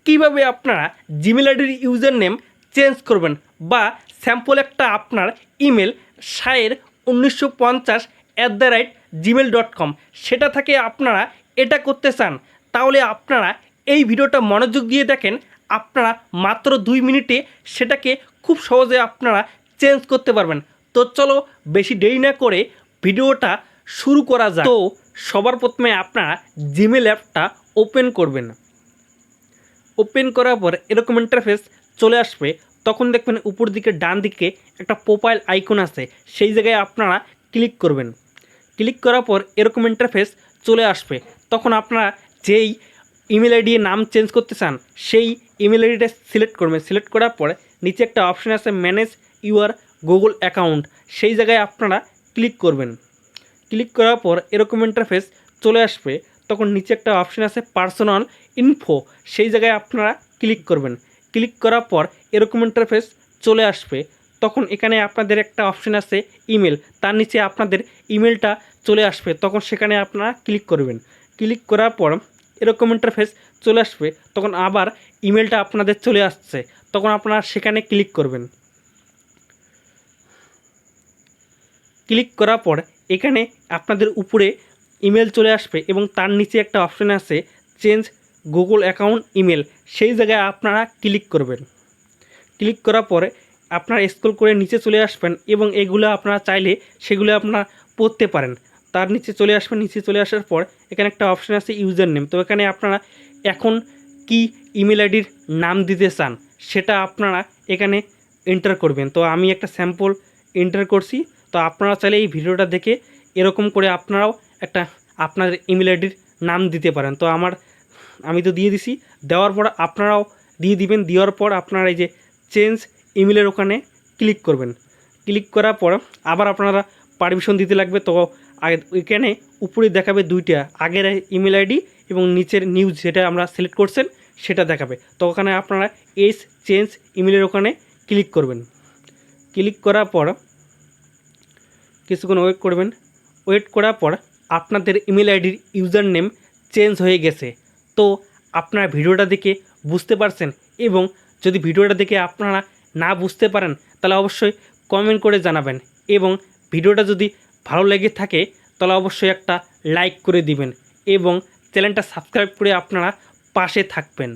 কিভাবে আপনারা জিমেল আইডির ইউজার নেম চেঞ্জ করবেন বা স্যাম্পল একটা আপনার ইমেল shaer1950@gmail.com সেটা থেকে আপনারা এটা করতে চান, তাহলে আপনারা এই ভিডিওটা মনোযোগ দিয়ে দেখেন। আপনারা মাত্র 2 মিনিটে সেটাকে খুব সহজে আপনারা চেঞ্জ করতে পারবেন। তো চলো বেশি দেরি না করে ভিডিওটা শুরু করা যাক। তো সবার প্রথমে আপনারা জিমেল অ্যাপটা ওপেন করবেন। ওপেন করার পর এরকম ইন্টারফেস চলে আসবে। তখন দেখবেন উপর দিকে ডান দিকে একটা প্রোফাইল আইকন আছে, সেই জায়গায় আপনারা ক্লিক করবেন। ক্লিক করার পর এরকম ইন্টারফেস চলে আসবে। তখন আপনারা যেই ইমেল আইডি নাম চেঞ্জ করতে চান সেই ইমেল আইডিটা সিলেক্ট করবেন। সিলেক্ট করার পর নিচে একটা অপশান আছে ম্যানেজ ইউর গুগল অ্যাকাউন্ট, সেই জায়গায় আপনারা ক্লিক করবেন। ক্লিক করার পর এরকম ইন্টারফেস চলে আসবে। তখন নিচে একটা অপশান আছে পার্সোনাল ইনফো, সেই জায়গায় আপনারা ক্লিক করবেন। ক্লিক করার পর এরকম ইন্টারফেস চলে আসবে। তখন এখানে আপনাদের একটা অপশান আছে ইমেল, তার নিচে আপনাদের ইমেলটা চলে আসবে। তখন সেখানে আপনারা ক্লিক করবেন। ক্লিক করার পর এরকম ইন্টারফেস চলে আসবে। তখন আবার ইমেলটা আপনাদের চলে আসছে, তখন আপনারা সেখানে ক্লিক করবেন। ক্লিক করার পর এখানে আপনাদের উপরে ইমেল চলে আসবে এবং তার নিচে একটা অপশান আছে চেঞ্জ গুগল অ্যাকাউন্ট ইমেল, সেই জায়গায় আপনারা ক্লিক করবেন। ক্লিক করার পরে আপনারা স্ক্রল করে নিচে চলে আসবেন এবং এগুলো আপনারা চাইলে সেগুলো আপনারা পড়তে পারেন। তার নিচে চলে আসবেন। নিচে চলে আসার পর এখানে একটা অপশান আছে ইউজার নেম, তো এখানে আপনারা এখন কি ইমেল আইডির নাম দিতে চান সেটা আপনারা এখানে এন্টার করবেন। তো আমি একটা স্যাম্পল এন্টার করছি। তো আপনারা চাইলে এই ভিডিওটা দেখে এরকম করে আপনারাও একটা আপনার ইমেল আইডির নাম দিতে পারেন। তো আমি তো দিয়ে দিছি, দেওয়ার পর আপনারাও দিয়ে দিবেন। দেওয়ার পর আপনারা এই যে চেঞ্জ ইমেলের ওখানে ক্লিক করবেন। ক্লিক করার পর আবার আপনারা পারমিশন দিতে লাগবে। তো এখানে উপরে দেখাবে দুইটা, আগের ইমেল আইডি এবং নিচের নিউজ যেটা আমরা সিলেক্ট করছেন সেটা দেখাবে। তো ওখানে আপনারা এই চেঞ্জ ইমেলের ওখানে ক্লিক করবেন। ক্লিক করার পর কিছুক্ষণ ওয়েট করবেন। ওয়েট করার পর আপনাদের ইমেল আইডির ইউজার নেম চেঞ্জ হয়ে গেছে। তো আপনারা ভিডিওটা দেখে বুঝতে পারছেন, এবং যদি ভিডিওটা দেখে আপনারা না বুঝতে পারেন তাহলে অবশ্যই কমেন্ট করে জানাবেন, এবং ভিডিওটা যদি ভালো লেগে থাকে তাহলে অবশ্যই একটা লাইক করে দিবেন এবং চ্যানেলটা সাবস্ক্রাইব করে আপনারা পাশে থাকবেন।